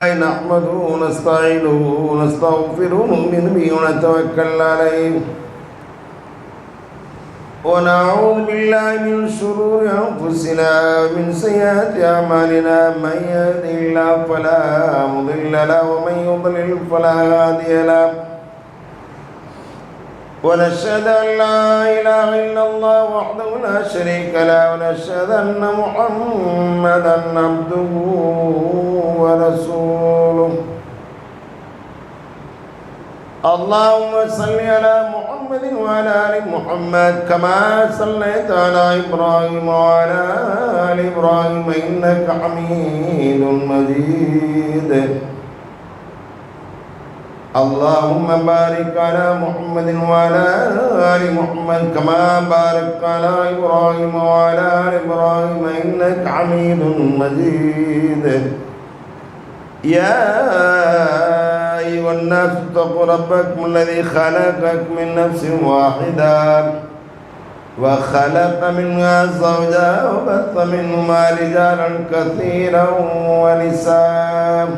نحمده ونستعينه ونستغفره ونؤمن به ونتوكل عليه ونعوذ بالله من شرور أنفسنا ومن سيئات أعمالنا من يهده الله فلا مضل له ومن يضلل فلا هادي له ونشهد أن لا إله إلا الله وحده لا شريك له ونشهد أن محمدا عبده ورسوله اللهم صل على محمد وعلى آل محمد كما صليت على إبراهيم وعلى آل إبراهيم إنك حميد مجيد اللهم بارك على محمد وعلى آل محمد كما باركت على إبراهيم وعلى آل إبراهيم إنك حميد مجيد يا أيها الناس اتقوا ربكم الذي خلقكم من نفس واحدة وخلق منها زوجها وبث منهما رجالا كثيرا ونساء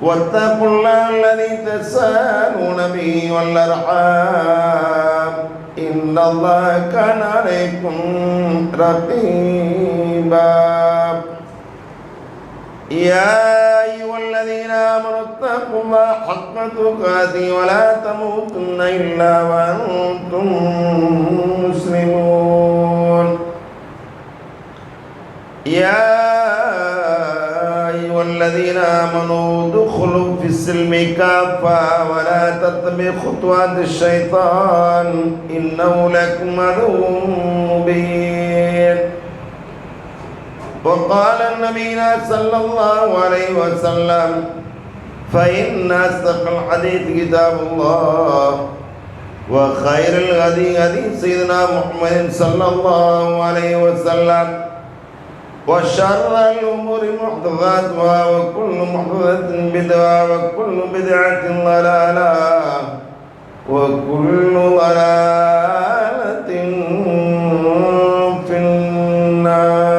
واتقوا الله الذي تساءلون به والأرحام إن الله كان عليكم رقيبا يا أيها الذين آمنوا اتقوا الله حق تقاته ولا تموتن إلا وأنتم مسلمون يا أيها الذين آمنوا ادخلوا في السلم كافة ولا تتبعوا خطوات الشيطان إنه لكم عدو مبين وقال النبي صلى الله عليه وسلم فإن أصدق الحديث كتاب الله وخير الهدي هدي سيدنا محمد صلى الله عليه وسلم وشر الأمور محدثاتها وكل محدثة بدعة وكل بدعة ضلالة وكل ضلالة في النار.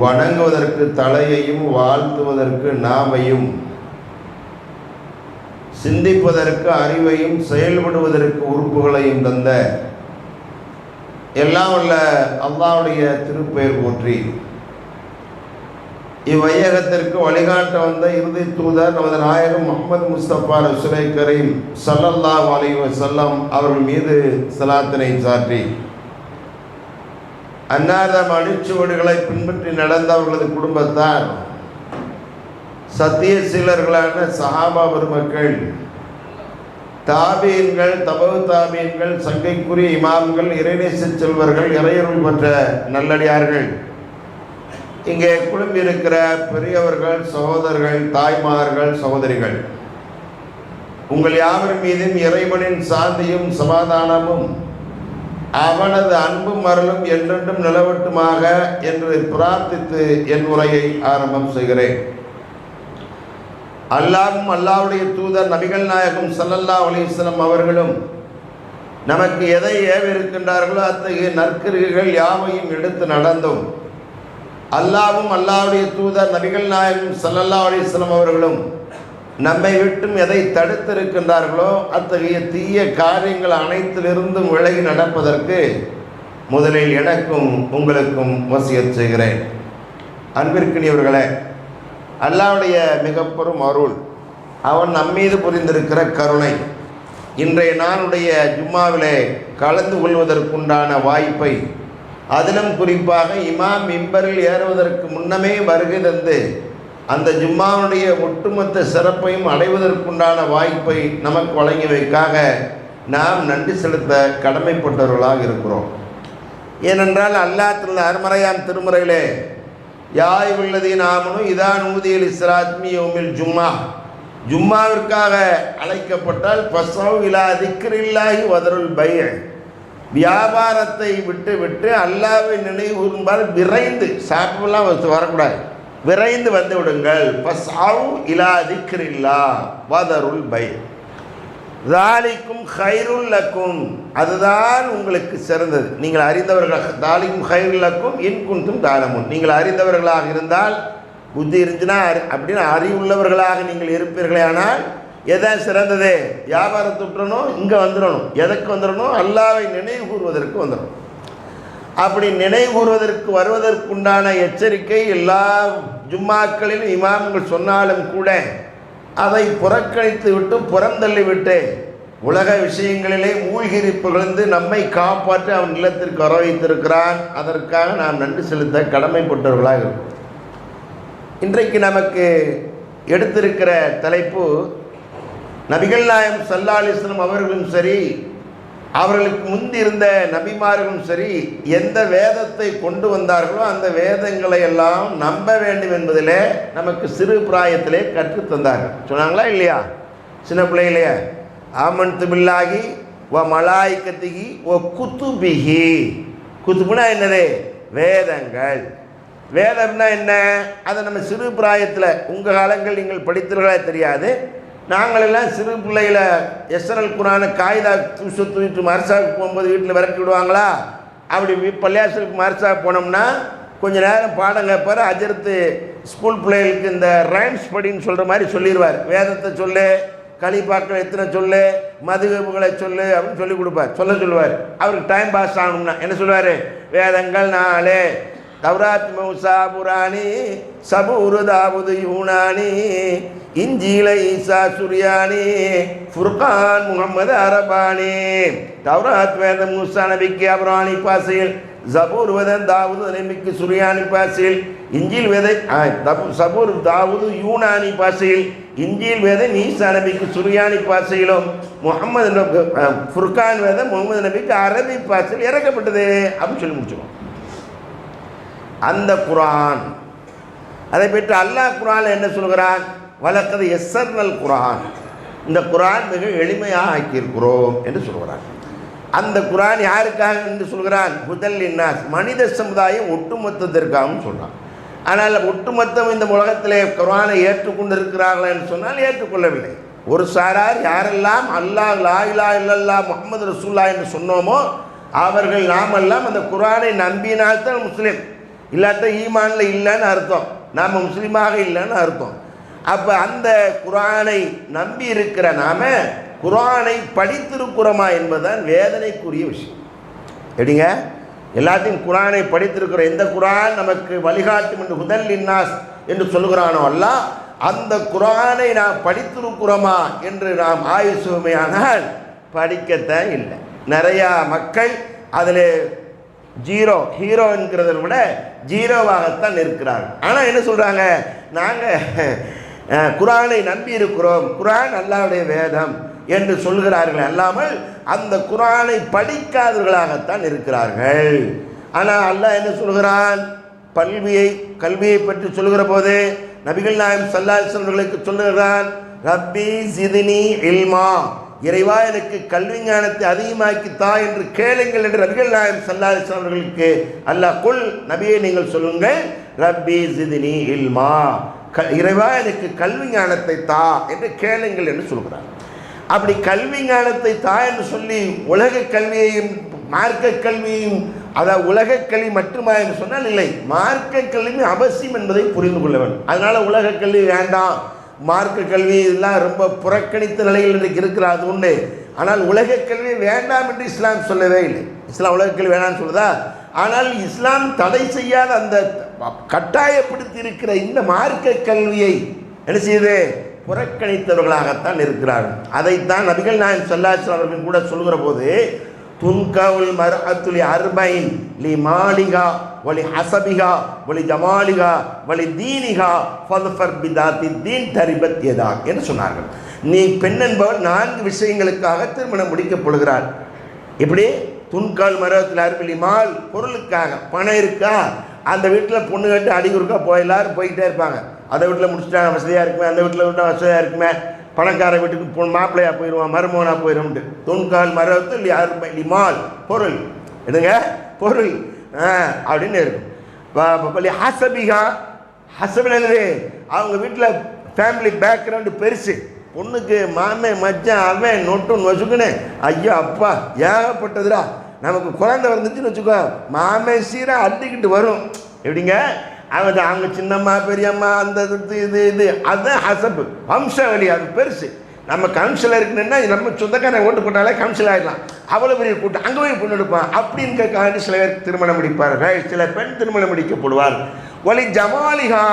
வணங்குவதற்கு தலையையும் வாழ்த்துவதற்கு நாவையும் சிந்திப்பதற்கு அறிவையும் செயல்படுவதற்கு உறுப்புகளையும் தந்த எல்லாம் உள்ள அல்லாஹ்வுடைய திருப்பெயர் போற்றி இவ்வையகத்திற்கு வழிகாட்ட வந்த இறுதி தூதர் நமது நாயகம் முஹம்மது முஸ்தபா ரசூலை கரீம் ஸல்லல்லாஹு அலைஹி வஸல்லம் அவர்கள் மீது ஸலாத்தினை சாற்றி அன்னார்தம் அடிச்சுவடுகளை பின்பற்றி நடந்த அவர்களது குடும்பத்தார் சத்திய சீலர்களான சஹாபா பெருமக்கள் தாபீன்கள் தபவு தாபீன்கள் சங்கைக்குரிய இமாம்கள் இறைநேச செல்வர்கள் இறையருள் பெற்ற நல்லடியார்கள் இங்கே குழும்பியிருக்கிற பெரியவர்கள் சகோதரர்கள் தாய்மார்கள் சகோதரிகள் உங்கள் யாவர் மீதும் இறைவனின் சாந்தியும் சமாதானமும் அவனது அன்பும் அருளும் என்றென்றும் நிலவட்டுமாக என்று பிரார்த்தித்து என் உரையை ஆரம்பம் செய்கிறேன். அல்லாஹ்வும் அல்லாஹ்வுடைய தூதர் நபிகள் நாயகம் ஸல்லல்லாஹு அலைஹி வஸல்லம் அவர்களும் நமக்கு எதை ஏவிருக்கின்றார்களோ அத்தகைய நற்கிரிகைகள் யாவையும் எடுத்து நடந்தும் அல்லாஹ்வும் அல்லாஹ்வுடைய தூதர் நபிகள் நாயகம் ஸல்லல்லாஹு அலைஹி வஸல்லம் அவர்களும் நம்மை விட்டும் எதை தடுத்திருக்கின்றார்களோ அத்தகைய தீய காரியங்கள் அனைத்திலிருந்தும் விலகி நடப்பதற்கு முதலில் எனக்கும் உங்களுக்கும் வசியத் செய்கிறேன். அன்பிற்கினியவர்களே, அல்லாஹ்வுடைய மிகப்பெரும் அருள், அவன் நம்மீது புரிந்திருக்கிற கருணை, இன்றைய நாளுடைய ஜும்மாவிலே கலந்து கொள்வதற்குண்டான வாய்ப்பை, அதிலும் குறிப்பாக இமாம் மிம்பரில் ஏறுவதற்கு முன்னமே வருகை தந்து அந்த ஜும்மாவுடைய ஒட்டுமொத்த சிறப்பையும் அடைவதற்குண்டான வாய்ப்பை நமக்கு வழங்கியவைக்காக நாம் நன்றி செலுத்த கடமைப்பட்டவர்களாக இருக்கிறோம். ஏனென்றால் அல்லாஹ் தனது அருமறையாம் திருமுறையிலே யாய் உள்ளதீன் ஆமனும் இதான் ஊதியல் இஸ்ராத்மி யோமில் ஜும்மா, ஜும்மாவிற்காக அழைக்கப்பட்டால் பசவ் இலா திக்ரில்லாஹி வதருல் பைஅ, வியாபாரத்தை விட்டு விட்டு அல்லாஹ்வை நினைவுறும்பால் விரைந்து சாப்பிடலாம் வரக்கூடாது, விரைந்து வந்து விடுங்கள். பஸ்அவ் இலா திக்ரில்லாஹ் வதருல் பைஅ, தாலிக்கும் ஹைருல் லக்கும், அதுதான் உங்களுக்கு சிறந்தது. நீங்கள் அறிந்தவர்கள், தாலிக்கும் ஹைருல் லக்கும் இன் குன்தும் தாலமுன், நீங்கள் அறிந்தவர்களாக இருந்தால், புத்தி இருந்துச்சுன்னா அப்படின்னு அறிவுள்ளவர்களாக நீங்கள் இருப்பீர்களே, ஆனால் எதான் சிறந்தது? வியாபாரத்தை விட்டுறணும், இங்கே வந்துடணும். எதற்கு வந்துடணும்? அல்லாஹ்வை நினைவு கூறுவதற்கு வந்துடணும். அப்படி நினைவு கூறுவதற்கு வருவதற்குண்டான எச்சரிக்கை எல்லா ஜும்மாக்களிலும் இமாம்கள் சொன்னாலும் கூட அதை புறக்கணித்து விட்டு புறந்தள்ளி விட்டு உலக விஷயங்களிலே மூழ்கி புகழ்ந்து நம்மை காப்பாற்றி அவன் இல்லத்திற்கு வர வைத்திருக்கிறான். அதற்காக நாம் நன்றி செலுத்த கடமைப்பட்டவர்களாக இருக்கும். இன்றைக்கு நமக்கு எடுத்திருக்கிற தலைப்பு, நபிகள் நாயகம் ஸல்லல்லாஹு அலைஹி வஸல்லம் அவர்களும் சரி, அவர்களுக்கு முந்தி இருந்த நபிமார்களும் சரி, எந்த வேதத்தை கொண்டு வந்தார்களோ அந்த வேதங்களை எல்லாம் நம்ப வேண்டும் என்பதிலே நமக்கு சிறு பிராயத்திலே கற்றுத்தந்தார்கள். சொன்னாங்களா இல்லையா? சின்ன பிள்ளையிலேயே ஆமன்து பில்லாஹி வ மலாயிகத்திஹி வ குதுபிஹி. குதுபுனா என்னது? வேதங்கள். வேதம்னா என்ன? அதை நம்ம சிறு பிராயத்தில், உங்கள் காலங்கள் நீங்கள் படித்தீர்களா தெரியாது, நாங்களெல்லாம் சிறு பிள்ளையில் எஸ்என்எல் குரானை காகிதா தூக்கிட்டு மர்சாவுக்கு போகும்போது வீட்டில் விரட்டி விடுவாங்களா? அப்படி பள்ளியாசலுக்கு மர்சாவுக்கு போனோம்னா கொஞ்சம் நேரம் பாடம் கேட்பார். அஜரத்து ஸ்கூல் பிள்ளைகளுக்கு இந்த ரைம்ஸ் படின்னு சொல்கிற மாதிரி சொல்லிடுவார். வேதத்தை சொல்லு, களிப்பாக்கள் எத்தனை சொல்லு, மதுகபுகளை சொல்லு அப்படின்னு சொல்லி கொடுப்பார், சொல்லுவார். அவருக்கு டைம் பாஸ் ஆகணும்னா என்ன சொல்லுவார்? வேதங்கள் 4, தௌராத் மௌசா புராணி, சபூரு தாவூது யூனானி, இஞ்சில ஈசா சுரியானி, ஃபுர்கான் முகமது அரபானி. தௌராத் வேதம் மூசா நபிக்கு அபரானி பாசையில், ஜபூர் வேதம் தாவூது நபிக்கு சுரியானி பாசையில், இஞ்சில் வேதை சபூர் தாவூது யூனானி பாசையில், இஞ்சில் வேதம் ஈசா நபிக்கு சுரியானி பாசையிலும், முகமது ஃபுர்கான் வேதம் முகமது நபிக்கு அரபி பாசையில் இறக்கப்பட்டது அப்படின்னு சொல்லி முடிச்சுக்கோம். அந்த குரான், அதை பற்றி அல்லாஹ் குரான் என்ன சொல்கிறான்? வலக்கது யஸ்ஸர்னல் குரான், இந்த குரான் மிக எளிமையாக ஆக்கியிருக்கிறோம் என்று சொல்கிறான். அந்த குரான் யாருக்காக என்று சொல்கிறான்? ஹுதல் லின்னாஸ், மனித சமுதாயம் ஒட்டுமொத்தத்திற்காகவும் சொல்கிறான். ஆனால் ஒட்டுமொத்தம் இந்த உலகத்திலே குரானை ஏற்றுக்கொண்டிருக்கிறார்கள் என்று சொன்னால் ஏற்றுக்கொள்ளவில்லை. ஒரு சாரார் யாரெல்லாம் அல்லாஹ் லா இலாஹா இல்லல்லாஹ் முஹம்மது ரசூலுல்லாஹ் என்று சொன்னோமோ அவர்கள் நாமெல்லாம் அந்த குரானை நம்பினால்தான் முஸ்லீம், இல்லாட்ட ஈமானில் இல்லைன்னு அர்த்தம், நாம் முஸ்லீமாக இல்லைன்னு அர்த்தம். அப்போ அந்த குரானை நம்பி இருக்கிற நாம குரானை படித்திருக்கிறோமா என்பதுதான் வேதனைக்குரிய விஷயம். எப்படிங்க? எல்லாத்தையும் குரானை படித்திருக்கிறோம். எந்த குரான் நமக்கு வழிகாட்டும் என்று ஹுதல் லின்னாஸ் என்று சொல்கிறானோ அல்லாஹ், அந்த குரானை நாம் படித்திருக்கிறோமா என்று நாம் ஆய்வு செய்வோமேயானால் படிக்கத்தான் இல்லை. நிறையா மக்கள் அதில் ஹீரோ என்கிறத விட ஜீரோவாகத்தான் இருக்கிறார்கள். ஆனால் என்ன சொல்கிறாங்க? நாங்கள் குரானை நம்பி இருக்கிறோம், குரான் அல்லாஹ்வுடைய வேதம் என்று சொல்கிறார்கள். அல்லாமல் அந்த குரானை படிக்காதவர்களாகத்தான் இருக்கிறார்கள். ஆனால் அல்லாஹ் என்ன சொல்கிறான்? கல்வியை பற்றி சொல்கிற போது நபிகள் நாயகம் ஸல்லல்லாஹு அலைஹி வஸல்லம் அவர்களுக்கு சொல்லுகிறான், ரப்பி ஜித்னி இல்மா, இறைவா எனக்கு கல்வி ஞானத்தை அதிகமாக்கித்தா என்று கேளுங்கள் என்று நபிகள் நாயகம் ஸல்லல்லாஹு அலைஹி வஸல்லம் அவர்களுக்கு அல்லாஹ் குல், நபியை நீங்கள் சொல்லுங்கள், ரப்பி ஜித்னி இல்மா, இறைவா எனக்கு கல்வி ஞானத்தை தா என்று கேளுங்கள் என்று சொல்கிறார். அப்படி கல்வி ஞானத்தை தா என்று சொல்லி உலக கல்வியையும் மார்க்க கல்வியையும், அதாவது உலக கல்வி மட்டுமா என்று சொன்னால் இல்லை, மார்க்க கல்வி அவசியம் என்பதை புரிந்து கொள்ள வேண்டும். அதனால உலக கல்வி வேண்டாம், மார்க்க கல்வி இதெல்லாம் ரொம்ப புறக்கணித்த நிலையில் இன்றைக்கு இருக்கிறார், அது உண்டு. ஆனால் உலக கல்வி வேண்டாம் என்று இஸ்லாம் சொல்லவே இல்லை. இஸ்லாம் உலக கல்வி வேண்டாம்னு சொல்லுதா? ஆனால் இஸ்லாம் தடை செய்யாத அந்த கட்டாயப்படுத்தி இருக்கிற இந்த மார்க்க கல்வியை என்ன செய்யுது? புறக்கணித்தவர்களாகத்தான் இருக்கிறார்கள். அதைத்தான் நபிகள் நாயகம் ஸல்லல்லாஹு அலைஹி வஸல்லம் அவர்கள் கூட சொல்கிற போது, துன்கவுல் மர்அத்துலி அர்பைன் லி மாலிகா வலி ஹசபிகா வலி ஜமாலிகா வலி தீனிகா ஃபல்ஃபர் பிதாத்தி தீன் தரிபத் யதா என்று சொன்னார்கள். நீ பெண் என்பவர் 4 விஷயங்களுக்காக திருமணம் முடிக்கப்படுகிறார். இப்படி துன்கால் மரத்தில் அருபிலி மால், பொருளுக்காக, பணம் இருக்கா, அந்த வீட்டில் பொண்ணு கட்டு அடிக்குறுக்கா எல்லாரும் போய்கிட்டே இருப்பாங்க. அந்த வீட்டில் முடிச்சுட்டாங்க வசதியாக இருக்குமே, அந்த வீட்டில் விட்டால் வசதியாக இருக்குமே, பணக்கார வீட்டுக்கு மாப்பிள்ளையாக போயிடுவான், மருமகனாக போயிடும்ட்டு. துன்கால் மரத்தில் அருபிலி மால், பொருள் எடுங்க, பொருள் அப்படின்னு இருக்கும். ஹசபிகா, ஹசபில் என்னது? அவங்க வீட்டில் ஃபேமிலி பேக்ரவுண்டு பெருசு, பொண்ணுக்கு மாமே மச்சான் அவன் நொட்டு வச்சுக்கணே ஐயோ அப்பா ஏகப்பட்டதுடா. நமக்கு குழந்தை வந்துச்சுன்னு வச்சுக்கோ மாமே சீரா அள்ளிக்கிட்டு வரும். எப்படிங்க அவங்க சின்னம்மா பெரியம்மா அந்த இது அதுதான் ஹசப்பு வம்சவழி. அது பெருசு. நம்ம கவுன்சிலர் இருக்குன்னா நம்ம சொந்தக்காரன் ஓட்டு போட்டாலே கவுன்சில் ஆகிடலாம். அவ்வளோ பெரிய கூட்டம் அங்கே போய் பொண்ணு எடுப்பான். அப்படின்னு கேட்க சில பேர் திருமணம் முடிப்பார்கள், சில பெண் திருமணம் முடிக்கப்படுவார். ஒலி ஜமாலிகா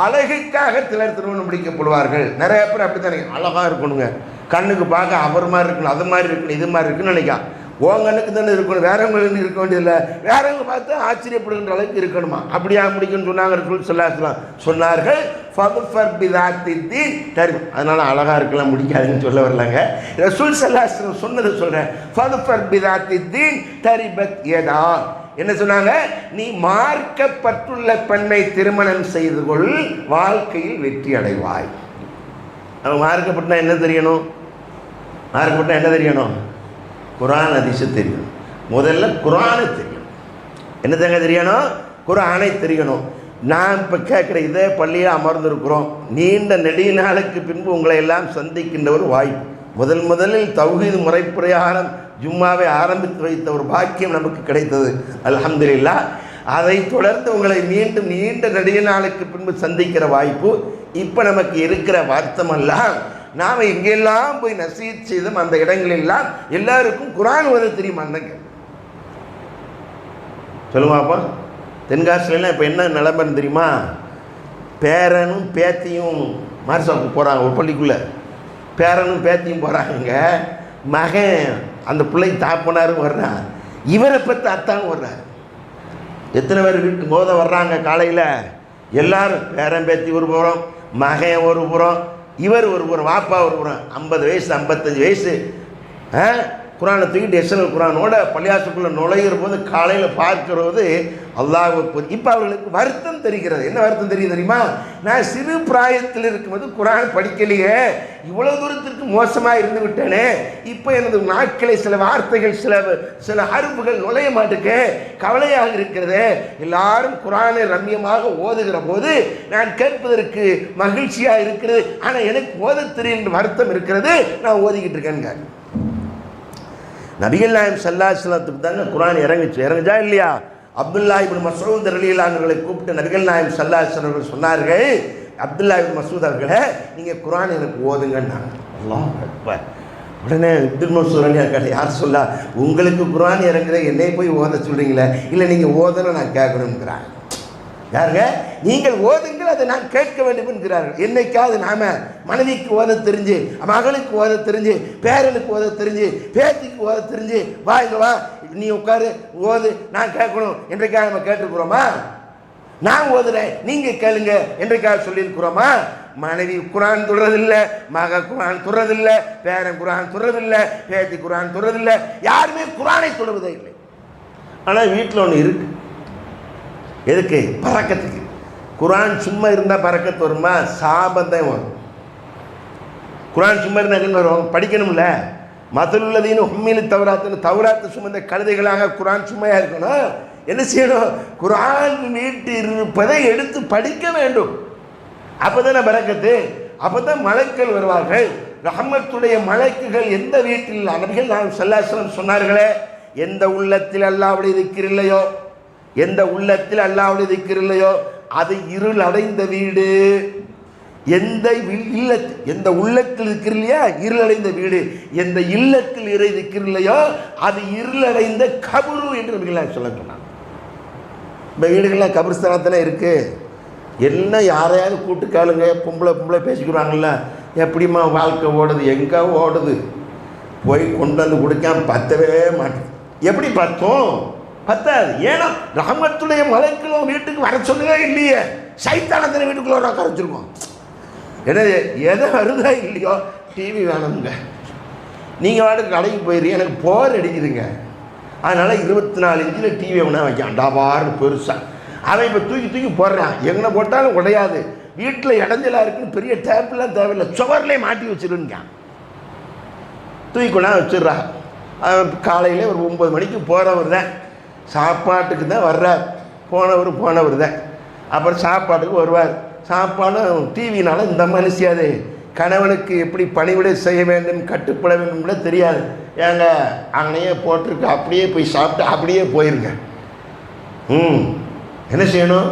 அழகுக்காக சிலர் திருமணம் முடிக்கப்படுவார்கள். நிறைய பேர் அப்படித்தானே அழகாக இருக்கணுங்க, கண்ணுக்கு பார்க்க அவர் மாதிரி இருக்கணும், அது மாதிரி இருக்கணும், இது மாதிரி இருக்குன்னு நினைக்கான். உங்கண்ணுக்கு தானே இருக்கணும், வேறவங்களுக்கு இருக்க வேண்டியதில்லை. வேறவங்க பார்த்து ஆச்சரியப்படுகின்ற அளவுக்கு இருக்கணுமா? அப்படியா முடிக்கணும்னு சொன்னாங்க ரசூல் ஸல்லல்லாஹு அலைஹி வஸல்லம். சொன்னார்கள் ஃபதுஃபர் பிதாத்தித்தீன் தரிப். அதனால் அழகாக இருக்கலாம் முடிக்காதுன்னு சொல்ல வரலாங்க. ரசூல் ஸல்லல்லாஹு அலைஹி வஸல்லம் சொன்னது சொல்கிறேன். ஃபதுஃபர் பிதாத்தித்தீன் தரிபத் யதா. என்ன சொன்னாங்க? நீ மார்க்கப்பட்டுள்ள பெண்ணை திருமணம் செய்து கொள், வாழ்க்கையில் வெற்றி அடைவாய். அவன் மார்க்கப்பட்டா என்ன தெரியணும்? மார்க்கப்பட்டா என்ன தெரியணும்? குர்ஆன் ஹதீஸ் தெரியணும். முதல்ல குர்ஆனை தெரியணும். என்ன தாங்க தெரியணும்? குர்ஆனை தெரியணும். நான் இப்போ கேட்குற இதே பள்ளியில் அமர்ந்திருக்கிறோம். நீண்ட நெடிய நாளுக்கு பின்பு உங்களை எல்லாம் சந்திக்கின்ற ஒரு வாய்ப்பு. முதலில் தௌஹீத் முறைப்பிரகாரம் ஜும்மாவை ஆரம்பித்து வைத்த ஒரு பாக்கியம் நமக்கு கிடைத்தது, அல்ஹம்துலில்லாஹ். அதை தொடர்ந்து உங்களை மீண்டும் நீண்ட நெடிய நாளுக்கு பின்பு சந்திக்கிற வாய்ப்பு இப்போ நமக்கு இருக்கிற வருத்தமெல்லாம் நாம் எங்கெல்லாம் போய் நசீத் செய்தோம் அந்த இடங்களெல்லாம் எல்லாருக்கும் குர்ஆன் ஓத தெரியுமாங்க? சொல்லுவாப்பா. தென்காசிலாம் இப்போ என்ன நிலைமைன்னு தெரியுமா? பேரனும் பேத்தியும் மார்சாவுக்கு போகிறாங்க ஒரு பள்ளிக்குள்ளே. பேரனும் பேத்தியும் போகிறாங்க. மகன் அந்த பிள்ளை தாப்பனாரும் வர்றான், இவரை பற்றி அத்தாவும் வர்றாரு. எத்தனை பேர் வீட்டுக்கு போத வர்றாங்க காலையில்? எல்லாரும் பேரன் பேத்தி ஒரு புறம், மகன் ஒரு புறம், இவர் ஒரு புறம், வாப்பா ஒரு புறம். 50 வயசு 55 வயசு குர்ஆனை தூக்கிட்டு எஸ்எல் குர்ஆனோட பள்ளியாசுக்குள்ளே நுழைகிற போது காலையில் பார்க்கிறது அல்லாஹ். இப்போ அவர்களுக்கு வருத்தம் தெரிகிறது. என்ன வருத்தம் தெரியும் தெரியுமா? நான் சிறு பிராயத்தில் இருக்கும்போது குர்ஆன் படிக்கலையே, இவ்வளோ தூரத்திற்கு மோசமாக இருந்து விட்டேனே, இப்போ எனது நாட்களை சில வார்த்தைகள் சில அறுப்புகள் நுழைய மாட்டுக்கு கவலையாக இருக்கிறது. எல்லாரும் குர்ஆனை ரம்யமாக ஓதுகிற போது நான் கேட்பதற்கு மகிழ்ச்சியாக இருக்கிறது, ஆனால் எனக்கு ஓத தெரியும் வருத்தம் இருக்கிறது, நான் ஓதிக்கிட்டு இருக்கேங்க. நபிகள் நாயகம் ஸல்லல்லாஹு அலைஹி வஸல்லத்துக்கு தாங்க குர்ஆன் இறங்குச்சா இல்லையா? அப்துல்லாஹ் இப்னு மஸ்ஊத் ரலியல்லாஹு அன்ஹுவை கூப்பிட்டு நபிகள் நாயகம் ஸல்லல்லாஹு அலைஹி வஸல்லம் சொன்னார்கள், அப்துல்லாஹ் இப்னு மஸ்ஊத் அவர்களே, நீங்கள் குர்ஆன் எனக்கு ஓதுங்கன்னாங்க. அல்லாஹ் அக்பர். உடனே இப்னு மஸ்ஊத் ரலியல்லாஹு யார் சொல்லா, உங்களுக்கு குர்ஆன் இறங்குற என்னை போய் ஓத சொல்கிறீங்களே, இல்லை நீங்கள் ஓதணும் நான் கேட்கணுங்கிறாங்க. யாருங்க? நீங்கள் ஓதுங்கள், அதை நான் கேட்க வேண்டும் என்கிறார்கள். என்னைக்காவது நாம மனைவிக்கு ஓத தெரிஞ்சு, மகளுக்கு ஓத தெரிஞ்சு, பேரனுக்கு ஓத தெரிஞ்சு, பேத்திக்கு ஓத தெரிஞ்சு, வா இங்க வா நீ உட்காரு ஓது நான் கேட்கணும் என்றைக்காக நம்ம கேட்டுருக்குறோமா? நான் ஓதுறேன் நீங்க கேளுங்க என்றைக்காக சொல்லியிருக்கிறோமா? மனைவி குர்ஆன் தொடுறதில்லை, மக குர்ஆன் தொடுறதில்லை, பேரன் குர்ஆன் தொடுறதில்லை, பேத்தி குர்ஆன் தொடுறதில்லை, யாருமே குர்ஆனை தொடுவதே இல்லை. ஆனால் வீட்டில் ஒன்று இருக்கு. எதுக்கு? பறக்கத்துக்கு. குர்ஆன் சும்மா இருந்தால் பறக்கத்து வருமா? சாபந்தான் வரும். குர்ஆன் சும்மா இருந்தால் என்ன வரும்? படிக்கணும்ல. மதுல்லதீன் உம்மிலி தௌராத்துன்னு தௌராத்து சுமந்த கழுதைகளாக குர்ஆன் சும்மையாக இருக்கணும். என்ன செய்யணும்? குர்ஆன் வீட்டில் இருப்பதை எடுத்து படிக்க வேண்டும். அப்போ தானே பறக்கத்து, அப்போ தான் மலக்குகள் வருவார்கள். ரஹ்மத்துடைய மலக்குகள் எந்த வீட்டில் நபிகள் நாயகம் ஸல்லல்லாஹு அலைஹி வஸல்லம் சொன்னார்களே, எந்த உள்ளத்தில் அல்லாஹ்வுடைய திக்ர் இல்லையோ, எந்த உள்ளத்தில் அல்லாஹ்வுடைய திக்ர் இல்லையோ அது இருள் அடைந்த வீடு. எந்த உள்ளத்தில் இருக்கிற இல்லையா இருள் அடைந்த வீடு, எந்த இல்லத்தில் இறை திக்ர் இல்லையோ அது இருள் அடைந்த கபரு என்று நபிகள் சொல்ல சொன்னாங்க. இந்த வீடுகள்லாம் கபிரிஸ்தானத்தானே இருக்கு. என்ன யாரையாவது கூட்டு கேளுங்க, பொம்பளை பேசிக்கிறாங்கல்ல, எப்படிம்மா வாழ்க்கை ஓடுது, எங்கே ஓடுது, போய் கொண்டு வந்து கொடுக்காம பத்தவே மாட்டேன். எப்படி பத்தும்? பத்தாது. ஏன்னா ரஹ்மத்துடைய மலக்குகளும் வீட்டுக்கு வர சொல்லவே இல்லையே, சைத்தானத்தின வீட்டுக்குள்ள உட்கார வச்சிருக்கோம். எனவே எதை வருதா இல்லையோ டிவி வேணுங்க. நீங்கள் வாட்டுக்கு கடைக்கு போயிடுறீங்க, எனக்கு போர் அடிக்குதுங்க, அதனால் 24 இன்ச்சில் டிவி வேணா வைக்கான் டாபார்னு பெருசாக. அவன் இப்போ தூக்கி போடுறான், எங்கே போட்டாலும் உடையாது. வீட்டில் இடைஞ்சலாக இருக்குன்னு பெரிய டேப்லாம் தேவையில்லை, சுவர்லேயே மாட்டி வச்சிருக்கான். தூக்கி கொண்டா வச்சிடுறா. காலையில் ஒரு 9 மணிக்கு போகிறவர் தான், சாப்பாட்டுக்கு தான் வர்றார். போனவர் தான். அப்புறம் சாப்பாட்டுக்கு வருவார். சாப்பாடு டிவினால இந்த மனுஷியாது கணவனுக்கு எப்படி பணிவிடை செய்ய வேண்டும், கட்டுப்பட வேண்டும் கூட தெரியாது. ஏங்க அங்கனையே போட்டிருக்கு, அப்படியே போய் சாப்பிட்டு அப்படியே போயிருங்க. என்ன செய்யணும்?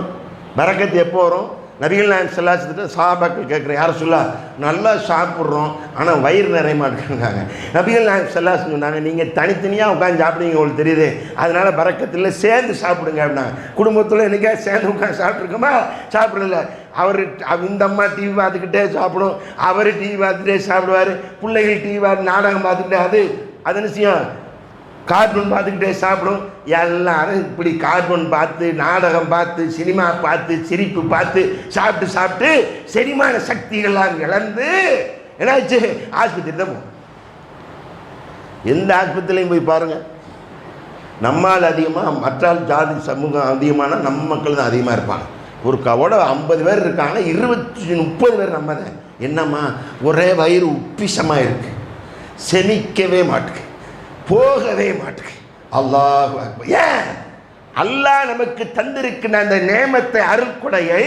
பரக்கத்து எப்போ வரும்? நபிகள் நாயகம் ஸல்லல்லாஹு அலைஹி வஸல்லம் சஹாபாக்கள் கேட்குறேன், யார் சொல்லா நல்லா சாப்பிட்றோம் ஆனால் வயிறு நிறைய மாட்டேங்கிறாங்க. நபிகள் நாயகம் ஸல்லல்லாஹு அலைஹி வஸல்லம் சொன்னாங்க, நீங்கள் தனித்தனியாக உட்காந்து சாப்பிடுவீங்க உங்களுக்கு தெரியுது, அதனால பரக்கத்தில் சேர்ந்து சாப்பிடுங்க அப்படின்னாங்க. குடும்பத்தில் என்றைக்கா சேர்ந்து உட்காந்து சாப்பிட்ருக்கோமா? சாப்பிடல. அவர் இந்த அம்மா டிவி பார்த்துக்கிட்டே சாப்பிடும், அவர் டிவி பார்த்துட்டே சாப்பிடுவார், பிள்ளைகள் டிவி பார்த்து நாடகம் பார்த்துக்கிட்டே அது என்ன செய்யும்? கார்ட்டூன் பார்த்துக்கிட்டே சாப்பிடும். எல்லாரும் இப்படி கார்ட்டூன் பார்த்து, நாடகம் பார்த்து, சினிமா பார்த்து, சிரிப்பு பார்த்து சாப்பிட்டு சாப்பிட்டு செரிமான சக்திகள்லாம் இழந்து என்னாச்சு? ஆஸ்பத்திரி தான் போகும். எந்த ஆஸ்பத்திரிலையும் போய் பாருங்கள், நம்மால் அதிகமாக மற்றால் ஜாதி சமூகம் அதிகமான நம்ம மக்கள் தான் அதிகமாக இருப்பாங்க. ஒரு கவோட 50 பேர் இருக்காங்க, 20-30 பேர் நம்ம தான். என்னம்மா ஒரே வயிறு உப்பிசமாக இருக்குது, செமிக்கவே மாட்டுக்கு, போகவே மாட்டேங்க. அல்லாஹ் அக்பர். ஏன்? அல்லாஹ் நமக்கு தந்திருக்கிற அந்த நேமத்தை, அருள்கொடையை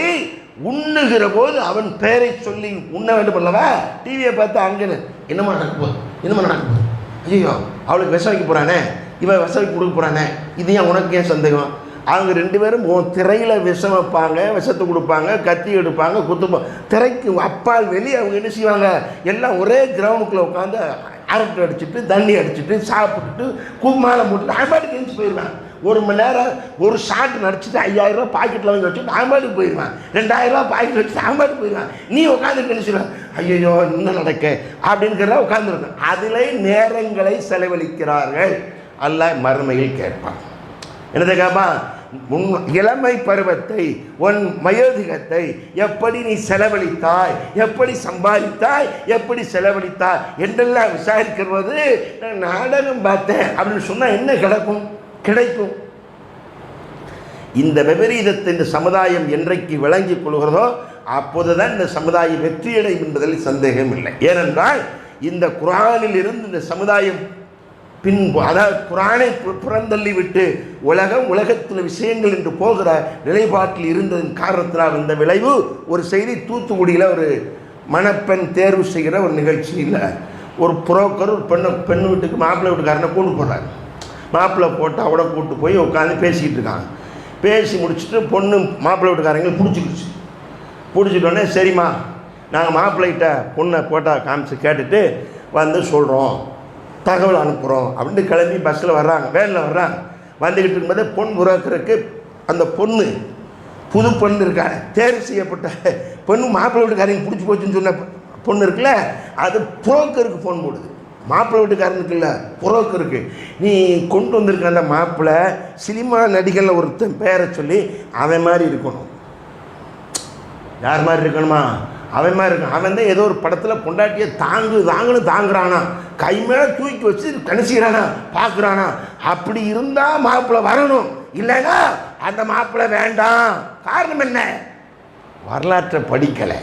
உண்ணுகிற போது அவன் பெயரை சொல்லி உண்ண வேண்டும் அல்லவா? டிவியை பார்த்து அங்கே என்னமா நடக்க போகுது, என்னமா நடக்க போகுது, ஐயோ அவளுக்கு விஷம் வைக்க போகிறானே, இவன் விஷம் வைக்க கொடுக்க போகிறானே, இது ஏன் உனக்கு ஏன் சந்தேகம்? அவங்க 2 பேரும் திரையில் விஷம் வைப்பாங்க, விஷத்தை கொடுப்பாங்க, கத்தி எடுப்பாங்க, குத்துப்பாங்க. திரைக்கு அப்பால் வெளியே அவங்க என்ன செய்வாங்க? எல்லாம் ஒரே கிரவுண்டுக்குள்ளே உட்காந்து அரட்டை அடிச்சுட்டு, தண்ணி அடிச்சுட்டு, சாப்பிட்டுட்டு, கும்மாலம் போட்டுட்டு ஆம்பாட்டுக்கு எழுந்து போயிடுவேன். 1 மணி நேரம் ஒரு ஷாட் நடிச்சுட்டு 5000 ரூபா பாக்கெட்டில் வாங்கி வச்சுட்டு ஆம்பாட்டுக்கு போயிடுவேன். 2000 ரூபா பாக்கெட் வச்சுட்டு ஆம்பாட்டுக்கு போயிடுவேன். நீ உட்காந்துட்டு என்ன செய்வேன்? ஐயோ இன்னும் நடக்க அப்படிங்கிறத உட்காந்துருக்கேன். அதிலே நேரங்களை செலவழிக்கிறார்கள். அல்லாஹ் மறுமையில் கேட்பான். என்னதை கேட்பான்? இளமை பருவத்தை, உன் வயோதிகத்தை எப்படி நீ செலவழித்தாய், எப்படி சம்பாதித்தாய், எப்படி செலவழித்தாய் என்றெல்லாம் விசாரிக்கிற போது நாடகம் பார்த்தேன் அப்படின்னு சொன்னால் என்ன கிடைக்கும்? இந்த விபரீதத்தை இந்த சமுதாயம் என்றைக்கு விளங்கிக் கொள்கிறதோ அப்போதுதான் இந்த சமுதாயம் வெற்றியடையும் என்பதில் சந்தேகம் இல்லை. ஏனென்றால் இந்த குர்ஆனில் இருந்து இந்த சமுதாயம் அதாவது குர்ஆனை புறந்தள்ளி விட்டு உலகத்தில் விஷயங்கள் என்று போகிற நிலைப்பாட்டில் இருந்ததன் காரணத்தினால் இந்த விளைவு. ஒரு செய்தி, தூத்துக்குடியில் ஒரு மணப்பெண் தேர்வு செய்கிற ஒரு நிகழ்ச்சியில் ஒரு புரோக்கர் ஒரு பெண் வீட்டுக்கு மாப்பிள்ளை வீட்டுக்காரனை கூட்டு போடுறாங்க. மாப்பிள்ளை போட்டு அவட கூட்டு போய் உட்காந்து பேசிக்கிட்டு இருக்காங்க. பேசி முடிச்சுட்டு பொண்ணு மாப்பிள்ளை வீட்டுக்காரங்களை பிடிச்சிட்டோன்னே, சரிம்மா நாங்கள் மாப்பிள்ளைகிட்ட பொண்ணை போட்டால் காமிச்சு கேட்டுட்டு வந்து சொல்கிறோம், தகவல் அனுப்புகிறோம் அப்படின்ட்டு கிளம்பி பஸ்ஸில் வர்றாங்க, வேனில் வர்றாங்க. வந்துக்கிட்டு இருக்கும்போது பொன் புரோக்கருக்கு அந்த பொண்ணு, புது பொண்ணு இருக்காங்க, தேர்வு செய்யப்பட்ட பொண்ணு மாப்பிள்ளை வீட்டுக்காரங்க பிடிச்சி போச்சுன்னு சொன்ன பொண்ணு இருக்குல்ல, அது புரோக்கருக்கு ஃபோன் போடுது. மாப்பிள்ளை வீட்டுக்காரனுக்கு இல்லை, புரோக்கருக்கு. நீ கொண்டு வந்திருக்க அந்த மாப்பிள்ளை சினிமா நடிகளில் ஒருத்தன் பேரை சொல்லி அவன் மாதிரி இருக்கணும். யார் மாதிரி இருக்கணுமா? அவன் மாதிரி இருக்கான். அவன் தான் ஏதோ ஒரு படத்தில் பொண்டாட்டியை தாங்குறானா, கை மேலே தூக்கி வச்சு கணிச்சிக்கிறானா, பார்க்குறானா. அப்படி இருந்தால் மாப்பிள்ளை வரணும், இல்லைன்னா அந்த மாப்பிள்ளை வேண்டாம். காரணம் என்ன? வரலாற்றை படிக்கலை,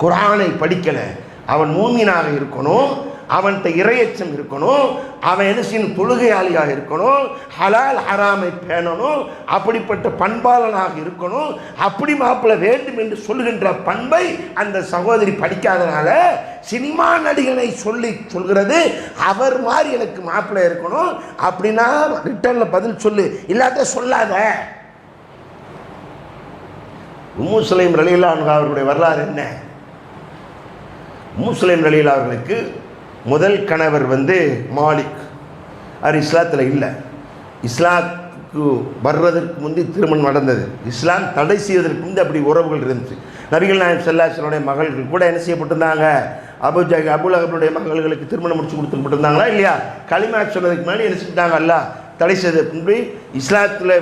குர்ஆனை படிக்கலை. அவன் மூமினாக இருக்கணும், அவன்கிட்ட இறையச்சம் இருக்கணும், அவன் என்ன செய்யணும்? தொழுகையாளியாக இருக்கணும், ஹலால் ஹராமை பேணணும், அப்படிப்பட்ட பண்பாளனாக இருக்கணும். அப்படி மாப்பிள்ளை வேண்டும் என்று சொல்லுகின்ற பண்பை அந்த சகோதரி படிக்காதனால சினிமா நடிகனை சொல்கிறது, அவர் மாதிரி எனக்கு மாப்பிள்ளை இருக்கணும் அப்படின்னா ரிட்டர்னில் பதில் சொல்லு, இல்லாத சொல்லாத. உம்மு சுலைம் ரலியல்லாஹு அன்ஹா அவர்களுடைய வரலாறு என்ன? உம்மு சுலைம் ரலியல்லாஹு அவர்களுக்கு முதல் கணவர் மாலிக். அவர் இஸ்லாத்தில் இல்லை. இஸ்லாத்துக்கு வர்றதற்கு முந்தி திருமணம் நடந்தது. இஸ்லாம் தடை செய்வதற்கு முந்தி அப்படி உறவுகள் இருந்துச்சு. நபிகள் நாயகம் ஸல்லல்லாஹு அலைஹி வஸல்லம் மகள்கள் கூட என்ன செய்யப்பட்டிருந்தாங்க? அபூலஹபுடைய மகள்களுக்கு திருமணம் முடிச்சு கொடுத்துருப்பட்டிருந்தாங்களா இல்லையா? களிமா சொன்னதுக்கு முன்னாடி என்ன செஞ்சாங்க? அல்லாஹ் தடை செய்ததுக்கு முன்பு இஸ்லாத்தில்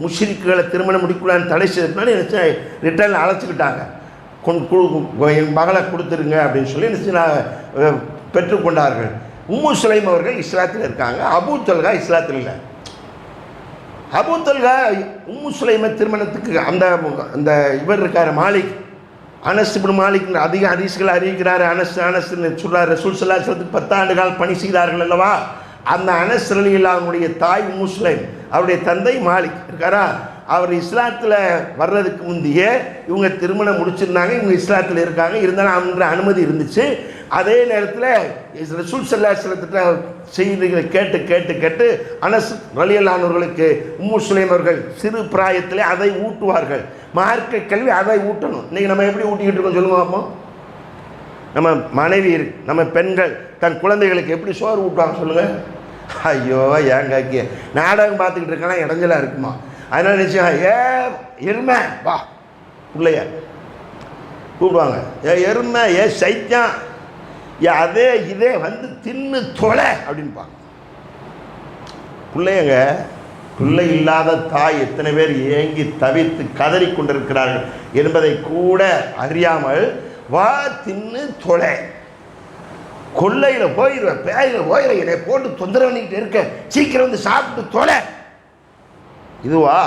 முஷ்ரிக்குகளை திருமணம் முடிக்கலான்னு தடை செய்ததுக்கு முன்னாடி என்ன ரிட்டர்னில் அழைச்சிக்கிட்டாங்க. என் மகளை கொடுத்துருங்க அப்படின்னு சொல்லி என்ன பெற்றுக்கொண்டார்கள். உம்மு சுலைம் அவர்கள் இஸ்லாத்தில் இருக்காங்க, அபூ தல்ஹா இஸ்லாத்தில் இல்லை. அபூ தல்ஹா உம்மு சுலைமை திருமணத்துக்கு அந்த இவர் இருக்கார் மாலிக், அனஸ் இப்னு மாலிக் அதிக ஹதீஸ்களை அறிவிக்கிறார். அனஸ் சொல்றார், ரசூல் ஸல்லல்லாஹு அலைஹி வஸல்லம் 10 ஆண்டுகள் பணி செய்தார்கள் அல்லவா? அந்த அனஸ் ரலியல்லாஹு அன்ஹுடைய தாய் உம்மு சுலைம், அவருடைய தந்தை மாலிக் இருக்காரா? அவர் இஸ்லாத்தில் வர்றதுக்கு முந்தையே இவங்க திருமணம் முடிச்சிருந்தாங்க, இவங்க இஸ்லாத்தில் இருக்காங்க, இருந்தாலும் அவங்க அனுமதி இருந்துச்சு. அதே நேரத்தில் ரசூல் ஸல்லல்லாஹு அலைஹி வஸல்லம் செய்திகளை கேட்டு கேட்டு கேட்டு அனஸ் ரலியல்லாஹு அன்ஹுவுக்கு உம்மு சுலைம் அவர்கள் சிறு பிராயத்திலே அதை ஊட்டுவார்கள். மார்க்க கல்வி அதை ஊட்டணும். இன்றைக்கி நம்ம எப்படி ஊட்டிக்கிட்டு இருக்கோம் சொல்லுங்க பார்ப்போம். நம்ம மனைவி நம்ம பெண்கள் தன் குழந்தைகளுக்கு எப்படி சோறு ஊட்டுவாங்க சொல்லுங்கள். ஐயோ ஏன் காக்கிய நாடகம் பார்த்துக்கிட்டு இருக்கானா இடைஞ்சலாக இருக்குமா? அதனால் நிச்சயம் எருமை வா பிள்ளைய கூப்பிடுவாங்க, எருமை சைத்தான் அதே இதே வந்து தின்னு தொலை அப்படின்பாங்க. பிள்ளைங்க பிள்ளை இல்லாத தாய் எத்தனை பேர் ஏங்கி தவித்து கதறி கொண்டிருக்கிறார்கள் என்பதை கூட அறியாமல் வா தின்னு தொலை, கொள்ளையில் போயிடுவேன், பேயில போயிடுற, என்னை போட்டு தொந்தரவு பண்ணிக்கிட்டு இருக்க, சீக்கிரம் வந்து சாப்பிட்டு தொலை, இதுவா?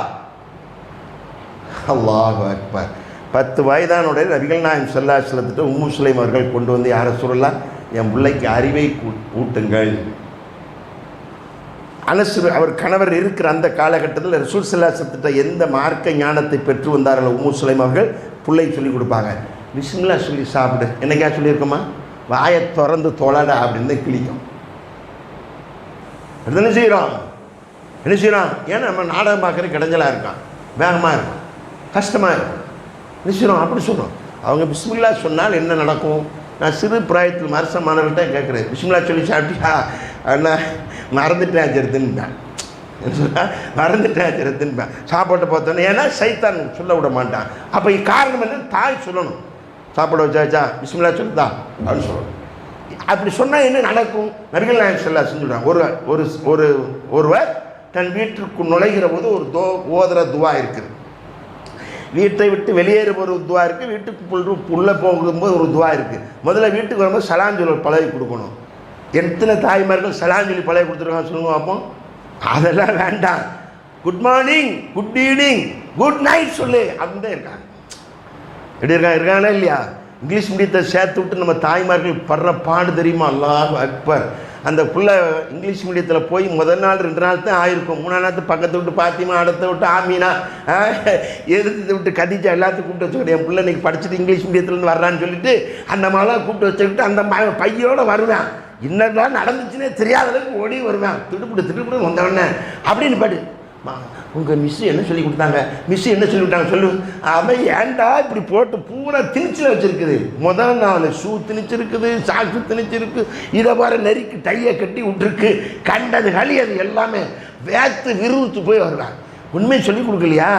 அல்லாஹ் அக்பர். 10 வயதானுடைய நபிகள் நாயகம் ஸல்லல்லாஹு அலைஹி வஸல்லம் உம்மு சுலைம் அவர்கள் கொண்டு வந்து யாரை சொல்லலாம், என் பிள்ளைக்கு அறிவை ஊட்டுங்கள். அனஸ் அவர் கணவர் இருக்கிற அந்த காலகட்டத்தில் ரசூல் ஸல்லல்லாஹு அலைஹி வஸல்லம் எந்த மார்க்க ஞானத்தை பெற்று வந்தார்கள் உம்மு சுலைம் அவர்கள் பிள்ளை சொல்லிக் கொடுப்பாங்க. பிஸ்மில்லா சொல்லி சாப்பிடு, என்னைக்கா சொல்லியிருக்கோமா? வாயை திறந்து தொலைடா அப்படின்னு கிளிக்கும். என்ன செய்கிறோம் என்ன செய்கிறோம்? ஏன்னா நம்ம நாடகம் பார்க்குற கிடைஞ்சலாக இருக்கான், வேகமாக இருக்கும், கஷ்டமாக இருக்கும். என்ன செய்கிறோம்? அப்படி சொல்கிறோம். அவங்க பிஸ்மில்லா சொன்னால் என்ன நடக்கும்? நான் சிறு பிராயத்தில் மரச மாணவர்கிட்ட கேட்குறேன், பிஸ்மில்லா சொல்லி சாப்பிட்டியா? அண்ணா மறந்துட்டேன் அஜரத்துன்னுப்பேன். என்ன சொன்னால் மறந்துட்டேன் அஜரத்துன்னுப்பேன். சாப்பாட்டை பார்த்தோன்னே ஏன்னா சைத்தான் சொல்ல விட மாட்டான். அப்போ காரணம் என்ன? தாய் சொல்லணும், சாப்பாடு வச்சாச்சா பிஸ்மில்லா சொல்லுதா அப்படின்னு சொல்லணும். அப்படி சொன்னால் என்ன நடக்கும்? நபிகள் நாயகம் ஸல்லல்லாஹு அலைஹி வஸல்லம் சொல்கிறாங்க, ஒருவர் தன் வீட்டிற்கு நுழைகிற போது ஒரு ஓதுற துவா இருக்குது, வீட்டை விட்டு வெளியேறும் ஒரு துவா இருக்குது, வீட்டுக்கு உள்ளே போகும்போது ஒரு துவா இருக்குது. முதல்ல வீட்டுக்கு வரும்போது சலாஞ்சொலி பழகி கொடுக்கணும். எத்தனை தாய்மார்கள் சலாஞ்சொலி பழகி கொடுத்துருக்காங்க சொல்லுங்க பார்ப்போம். அதெல்லாம் வேண்டாம், good morning, good evening, good night சொல்லு அப்படின்னு இருக்காங்க. எப்படி இருக்காங்களா இல்லையா? இங்கிலீஷ் மீடியத்தை சேர்த்து விட்டு நம்ம தாய்மார்கள் படுற பாடு தெரியுமா? அல்லாஹ் அக்பர். அந்த பிள்ளை இங்கிலீஷ் மீடியத்தில் போய் முதல் நாள் 2 நாள் தான் ஆயிருக்கும், 3ஆம் நாள் பக்கத்தை விட்டு பாத்திமா, அடுத்த விட்டு ஆமீனா, எதிர்த்து விட்டு கதிஜா எல்லாத்தையும் கூப்பிட்டு வச்சுக்கிட்டு என் பிள்ளை இன்றைக்கி படிச்சுட்டு இங்கிலீஷ் மீடியத்துலேருந்து வர்றான்னு சொல்லிட்டு அந்த மாதிரிலாம் கூப்பிட்டு வச்சுக்கிட்டு அந்த பையோடு வருவேன். என்னதான் நடந்துச்சுன்னே தெரியாத அளவுக்கு ஓடி வருவேன், திடுப்பிட்டு வந்தவொடனே அப்படின்னு பாட்டு, உங்கள் மிஸ்ஸு என்ன சொல்லி கொடுத்தாங்க, மிஸ்ஸு என்ன சொல்லி கொடுத்தாங்க சொல்லு. அவன் ஏன்டா இப்படி போட்டு பூரா திணிச்சில் வச்சுருக்குது, முதல் நாள் ஷூ திணிச்சிருக்குது, சாக்ஸு திணிச்சிருக்கு, இதை பாரு நெருக்கி டையை கட்டி விட்டுருக்கு, கண்டது களி அது எல்லாமே வேத்து விறுவிறுத்து போய் வருவாங்க. உண்மையை சொல்லி கொடுக்கலையா?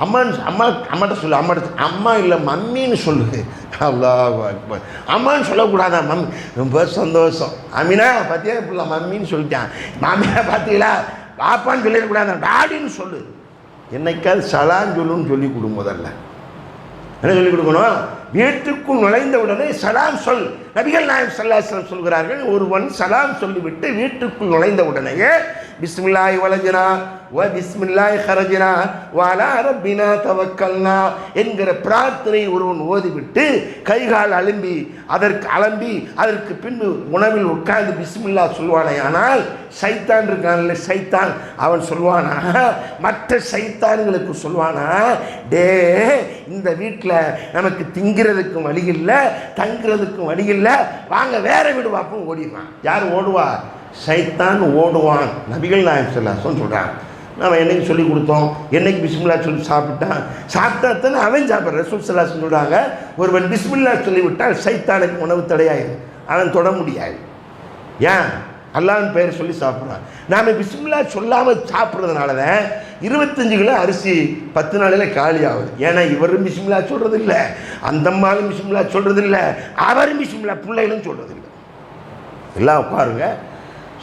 அம்மாட்ட சொல்லு, அம்மா இல்லை மம்மின்னு சொல்லுது. அல்லாஹ் அக்பர். அம்மான்னு சொல்லக்கூடாதா? மம்மி ரொம்ப சந்தோஷம். அமீனா பார்த்தியா இப்படிலாம் மம்மின்னு சொல்லிட்டான், மாமியா பார்த்தீங்களா பாப்பான்னு சொல்லிடக்கூடாது, டாடின்னு சொல்லு. என்னைக்காவது சலான்னு சொல்லுன்னு சொல்லி கொடு. முதல்ல என்ன சொல்லிக் கொடுக்கணும்? வீட்டுக்குள் நுழைந்த உடனே சலாம் சொல். நபிகள் நாயகம் ஸல்லல்லாஹு அலைஹி வஸல்லம் சொல்கிறார்கள், ஒருவன் சலாம் சொல்லிவிட்டு வீட்டுக்குள் நுழைந்த உடனேயே பிஸ்மில்லாஹி வலஜனா வ பிஸ்மில்லாஹி ஹரஜனா வ அலா ரப்பினா தவக்கல்னா என்கிற பிரார்த்தனை ஒருவன் ஓதிவிட்டு கைகால் அலம்பி அதற்கு பின்பு உணவில் உட்கார்ந்து பிஸ்மில்லா சொல்வானே, ஆனால் சைத்தான் இருக்கான்ல, சைத்தான் அவன் சொல்வானா, மற்ற சைத்தான்களுக்கு சொல்வானா, டே இந்த வீட்டில் நமக்கு திங்கிறதுக்கும் வழி இல்லை, தங்குறதுக்கும் வழி இல்லை, வாங்க வேற வீடு பார்ப்போம், ஓடிடுவான். யார் ஓடுவா? சைத்தான் ஓடுவான். நபிகள் நாயகம் ஸல்லல்லாஹு அலைஹி வஸல்லம் சொல்கிறாங்க. நம்ம என்னைக்கு சொல்லி கொடுத்தோம்? என்னைக்கு பிஸ்மில்லா சொல்லி சாப்பிட்டா தானே அவன் சாப்பிட்ற. ரசூல் ஸல்லல்லாஹு அலைஹி வஸல்லம் சொல்கிறாங்க, ஒருவன் பிஸ்மில்லா சொல்லிவிட்டால் சைத்தானுக்கு உணவு தடையாயிடும், அவன் தொட முடியாது. ஏன்? அல்லாஹ்வின் பெயர் சொல்லி சாப்பிட்றான். நாம் பிஸ்மில்லா சொல்லாமல் சாப்பிட்றதுனால தான் 25 கிலோ அரிசி 10 நாளில் காலி ஆகுது. ஏன்னா இவரும் பிஸ்மில்லா சொல்கிறது இல்லை, அந்த அம்மாவும் பிஸ்மில்லா சொல்கிறது இல்லை, அவரும் பிஸ்மில்லா பிள்ளைகளும் சொல்கிறது இல்லை. எல்லாம் உட்காருங்க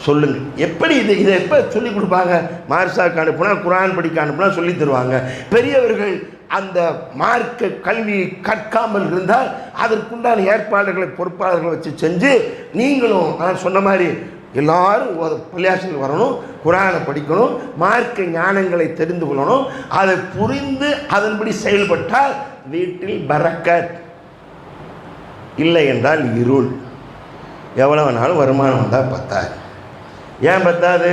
சொல்லுங்கள். எப்படி இதை எப்போ சொல்லிக் கொடுப்பாங்க? மார்சாக்கு அனுப்புனா, குரான் படிக்க அனுப்புனா சொல்லி தருவாங்க. பெரியவர்கள் அந்த மார்க்க கல்வி கற்காமல் இருந்தால் அதற்குண்டான ஏற்பாடுகளை பொறுப்பாளர்களை வச்சு செஞ்சு, நீங்களும் நான் சொன்ன மாதிரி எல்லாரும் பள்ளியாசல் வரணும், குரானை படிக்கணும், மார்க்க ஞானங்களை தெரிந்து கொள்ளணும், அதை புரிந்து அதன்படி செயல்பட்டால் வீட்டில் பரக்கத். இல்லை என்றால் இருள். எவ்வளோ வேணாலும் வருமானம் வந்தால் பத்தாது. ஏன் பத்தாது?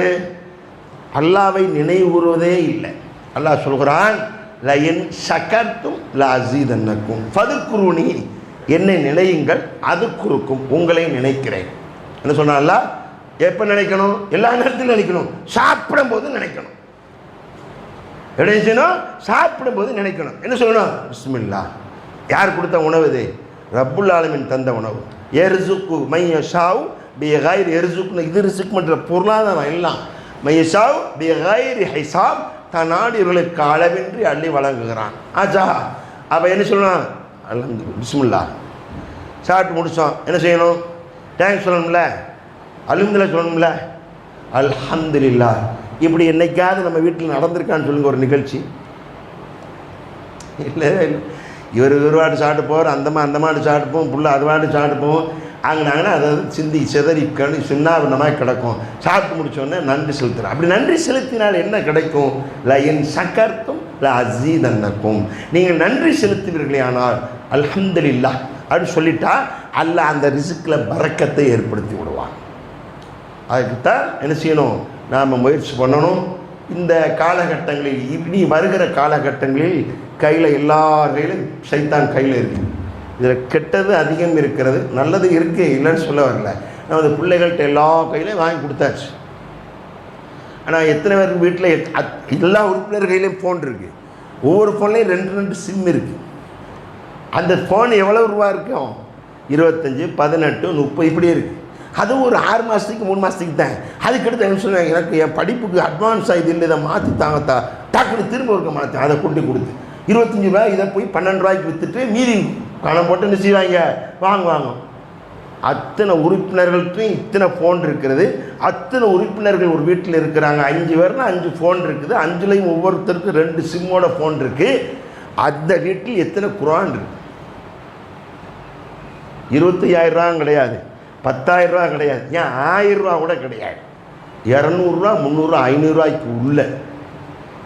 அல்லாவை நினைவுறுவதே இல்லை. அல்லாஹ் சொல்கிறான், லயின் ஷக்கர்தும் லஅஸீதன்னக்கும் ஃபதுக்குருனி, என்னை நினையுங்கள் அது குறுக்கும் உங்களை நினைக்கிறேன். என்ன சொன்னான் அல்லாஹ்? எப்போ நினைக்கணும்? எல்லா நேரத்திலும் நினைக்கணும். சாப்பிடும் போது நினைக்கணும். எப்படி செய்யணும்? சாப்பிடும் போது நினைக்கணும். என்ன சொல்லணும்? பிஸ்மில்லா. யார் கொடுத்த உணவு இது? ரப்புல் ஆலமீன் தந்த உணவு. எர்சுக்கு மையஷாவ் பிகைர் எர்சுக்குன்னு இது ரிசுக் பண்ணுற பொருளாதாரம் எல்லாம் மையஷாவ் பிகைர் ஹிசாப், தான் நாடியவர்களுக்கு அளவின்றி அள்ளி வழங்குகிறான். ஆச்சா, அப்போ என்ன சொல்லணும்? அல்ஹம்துலில்லாஹ், பிஸ்மில்லா. சாப்பிட்டு முடித்தோம், என்ன செய்யணும்? தேங்க்ஸ் சொல்லணும்ல, அல்ஹம்துலில்லாஹ் சொல்லணும்ல. அல்ஹம்துலில்லாஹ். இப்படி என்னைக்காவது நம்ம வீட்டில் நடந்திருக்கான்னு சொல்லுங்கள் ஒரு நிகழ்ச்சி? இல்லை இல்லை. இவர் வாட்டு சாப்பிட்டு போவார், அந்த மாட்டு சாப்பிட்டு போவோம், புள்ள அது வாட்டு சாப்பிட்டு போவோம். அங்கனாங்கன்னா அதாவது சிந்தி சிதறி சின்னாவினமாக கிடக்கும். சாப்பிட்டு முடித்தோடனே நன்றி செலுத்துகிறேன். அப்படி நன்றி செலுத்தினால் என்ன கிடைக்கும்? லயின் ஷக்கர்தும் லஅஸீதன்னக்கும், நீங்கள் நன்றி செலுத்துவீர்களே ஆனால் அல்ஹம்துலில்லாஹ் அப்படின்னு சொல்லிட்டா அல்லாஹ் அந்த ரிஸ்கில் பரக்கத்தை ஏற்படுத்தி விடுவான். அதுக்குத்தான் என்ன செய்யணும்? நாம் முயற்சி பண்ணணும். இந்த காலகட்டங்களில், இப்படி வருகிற காலகட்டங்களில் கையில் எல்லார் கையிலும் சைத்தான் கையில் இருக்குது. இதில் கெட்டது அதிகம் இருக்கிறது, நல்லது இருக்குது, இல்லைன்னு சொல்ல வரல. நமது பிள்ளைகள்கிட்ட எல்லா கையிலையும் வாங்கி கொடுத்தாச்சு. ஆனால் எத்தனை பேருக்கு வீட்டில் எல்லா உறுப்பினர் கையிலையும் ஃபோன் இருக்குது. ஒவ்வொரு ஃபோன்லேயும் 2 சிம் இருக்குது. அந்த ஃபோன் எவ்வளோ ரூபா இருக்கும்? 25, 18, 30 இப்படி இருக்குது. அது ஒரு 6 மாதத்துக்கு 3 மாதத்துக்கு தான். அதுக்கடுத்து என்ன சொல்லுவாங்க, எனக்கு என் படிப்புக்கு அட்வான்ஸ் ஆகிது இல்லை, இதை மாற்றி தாங்கத்தா, டக்குன்னு திரும்ப இருக்க மாற்றி அதை கொண்டு கொடுத்து 25 ரூபாய் இதை போய் 12 ரூபாய்க்கு விற்றுட்டு மீதி பணம் போட்டு என்ன செய்வாங்க? வாங்குவாங்க. அத்தனை உறுப்பினர்கள்ட்டையும் இத்தனை ஃபோன் இருக்கிறது. அத்தனை உறுப்பினர்கள் ஒரு வீட்டில் இருக்கிறாங்க. 5 பேர்னா 5 ஃபோன் இருக்குது. 5லையும் ஒவ்வொருத்தருக்கும் 2 சிம்மோட ஃபோன் இருக்குது. அந்த வீட்டில் எத்தனை குர்ஆன் இருக்குது? 25,000 ரூபா கிடையாது, 10,000 ரூபா கிடையாது, ஏன் 1000 ரூபா கூட கிடையாது. 200 ரூபா, 300 ரூபா, 500 ரூபாய்க்கு உள்ள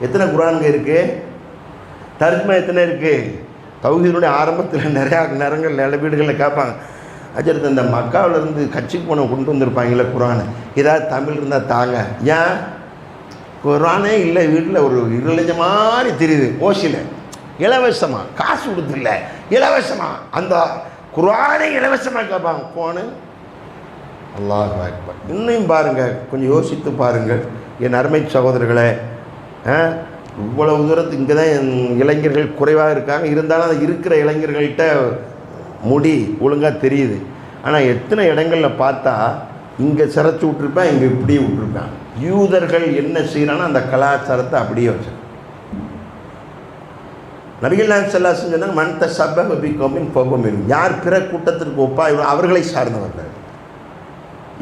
எத்தனை குர்ஆனுங்க இருக்குது? தர்ஜுமா எத்தனை இருக்குது? தௌஹீதுடைய ஆரம்பத்தில் நிறையா நேரங்கள் நல்ல வீடுகளில் கேட்பாங்க, அஜரத் இந்த மக்காவிலேருந்து கட்சிக்கு போன கொண்டு வந்திருப்பாங்களே குர்ஆனை, ஏதாவது தமிழ் இருந்தால் தாங்க. ஏன் குர்ஆனே இல்லை வீட்டில்? ஒரு 2 லட்சம் மாதிரி தெரியுது ஓசியில், இலவசமாக, காசு கொடுத்துல இலவசமாக அந்த குர்ஆனை இலவசமாக கேட்பாங்க ஃபோனு. அல்லாஹ் அக்பர். இன்னும் பாருங்கள், கொஞ்சம் யோசித்து பாருங்கள் என் அருமை சகோதரர்களே. இவ்வளவு தூரத்துக்கு இங்கே தான் இளைஞர்கள் குறைவாக இருக்காங்க. இருந்தாலும் அது இருக்கிற இளைஞர்கள்ட்ட முடி ஒழுங்காக தெரியுது. ஆனால் எத்தனை இடங்களில் பார்த்தா இங்கே சிறைச்சி விட்ருப்பேன், இங்கே இப்படியே விட்ருப்பேன். யூதர்கள் என்ன செய்கிறான்னா அந்த கலாச்சாரத்தை அப்படியே வச்சு. நபிகள் நாயகம் ஸல்லல்லாஹு அலைஹி வஸல்லம் சொன்னாங்க, மன் தஷப்பஹ பிகௌமின் ஃபஹுவ மின்ஹும், யார் பிற கூட்டத்திற்கு ஒப்பாக அவர்களை சார்ந்தவர்கள்.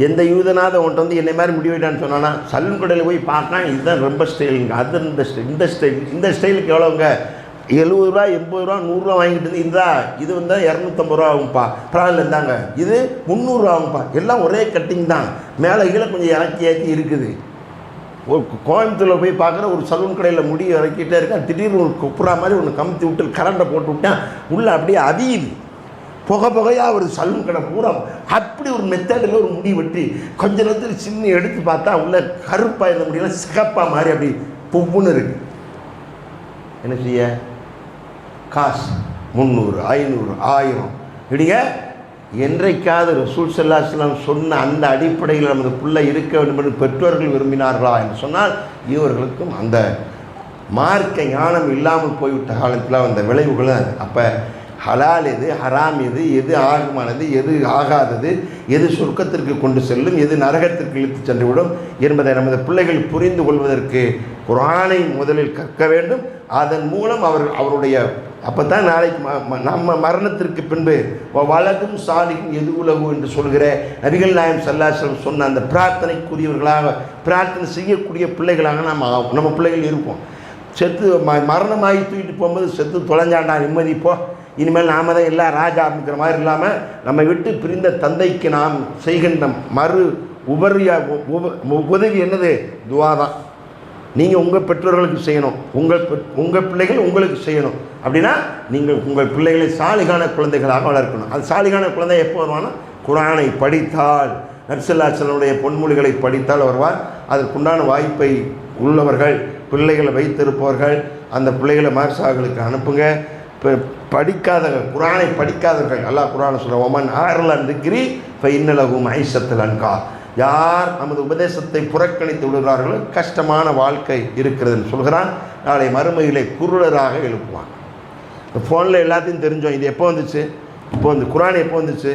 எந்த யூதனாவது அவன்கிட்ட வந்து என்னை மாதிரி முடிவிட்டான்னு சொன்னான்னா சலூன் கடையில் போய் பார்க்கலாம், இதுதான் ரொம்ப ஸ்டைலுங்க, அது இந்த ஸ்டைலுக்கு எவ்வளோங்க? 70 ரூபா, 80 ரூபா, 100 ரூபா வாங்கிட்டு இருந்து இருந்தா இது வந்து 250 ரூபா ஆகும்ப்பா, பரவாயில்ல இருந்தாங்க, இது 300 ரூபா ஆகும்ப்பா. எல்லாம் ஒரே கட்டிங் தான், மேலே கீழே கொஞ்சம் இறக்கி இருக்குது. ஒரு கோயம்புத்தூரில் போய் பார்க்குற ஒரு சலூன் கடையில் முடி இறக்கிட்டே இருக்கா, திடீர்னு ஒரு குப்புறா மாதிரி ஒன்று கமுத்தி விட்டு கரண்டை போட்டு விட்டேன், உள்ளே அப்படியே அதியுது, புகையாக ஒரு சலூன் கடை பூரா. அப்படி ஒரு மெத்தடில் ஒரு முடி வெட்டி கொஞ்ச நேரத்தில் சின்ன எடுத்து பார்த்தா உள்ள கருப்பாக இருந்த முடியல சிகப்பாக மாதிரி அப்படி பொப்புன்னு இருக்கு. என்ன செய்ய? காசு 300, 500, 1000 இப்படிங்க. என்றைக்காவது ரசூல் ஸல்லல்லாஹு அலைஹி வஸல்லம் சொன்ன அந்த அடிப்படையில் நமது பிள்ளை இருக்க வேண்டும் என்று பெற்றோர்கள் விரும்பினார்களா என்று சொன்னால் இவர்களுக்கும் அந்த மார்க்க ஞானம் இல்லாமல் போய்விட்ட காலத்தில் அந்த விளைவுகள். அப்போ ஹலால் எது, ஹராம் எது, எது ஆகுமானது, எது ஆகாதது, எது சொர்க்கத்திற்கு கொண்டு செல்லும், எது நரகத்திற்கு இழுத்து சென்றுவிடும் என்பதை நமது பிள்ளைகள் புரிந்து கொள்வதற்கு குர்ஆனை முதலில் கற்க வேண்டும். அதன் மூலம் அவருடைய அப்போ தான் நாளைக்கு நம்ம மரணத்திற்கு பின்பு வலதும் சாலிகும் எது உலகு என்று சொல்கிற நபிகள் நாயகம் ஸல்லல்லாஹு அலைஹி வஸல்லம் சொன்ன அந்த பிரார்த்தனைக்குரியவர்களாக, பிரார்த்தனை செய்யக்கூடிய பிள்ளைகளாக நம்ம பிள்ளைகள் இருப்போம். செத்து மரணமாகி தூக்கிட்டு போகும்போது செத்து தொலைஞ்சாண்டா நிம்மதி போ, இனிமேல் நாம் தான் எல்லாம் ராஜா அப்படிங்கிற மாதிரி இல்லாமல் நம்ம விட்டு பிரிந்த தந்தைக்கு நாம் செய்கின்ற மறு உதவி என்னது? துவா தான். நீங்கள் உங்கள் பெற்றோர்களுக்கு செய்யணும், உங்கள் பிள்ளைகள் உங்களுக்கு செய்யணும். அப்படின்னா நீங்கள் உங்கள் பிள்ளைகளை சாலிகான குழந்தைகளாக வளர்க்கணும். அது சாலிகான குழந்தை எப்போ வருவான்னா குர்ஆனை படித்தால், நபி ஸல்லல்லாஹு அலைஹி வஸல்லம் பொன்மொழிகளை படித்தால் வருவார். அதற்குண்டான வாய்ப்பை உள்ளவர்கள் பிள்ளைகளை வைத்திருப்பவர்கள் அந்த பிள்ளைகளை மதரசாக்களுக்கு அனுப்புங்க. இப்போ படிக்காதவர்கள், குரானை படிக்காதவர்கள், அல்லாஹ் குரானை சொல்ற ஒமன் ஆரலான் திக்ரி ஃபைன்னலஹு மஐஷத்தல் அன்கா, யார் நமது உபதேசத்தை புறக்கணித்து விடுகிறார்களோ கஷ்டமான வாழ்க்கை இருக்கிறதுன்னு சொல்கிறான். நாளை மறுமையிலே குருடராக எழுப்புவான். இந்த ஃபோனில் எல்லாத்தையும் தெரிஞ்சோம். இது எப்போ வந்துச்சு? இப்போ இந்த குரான் எப்போ வந்துச்சு?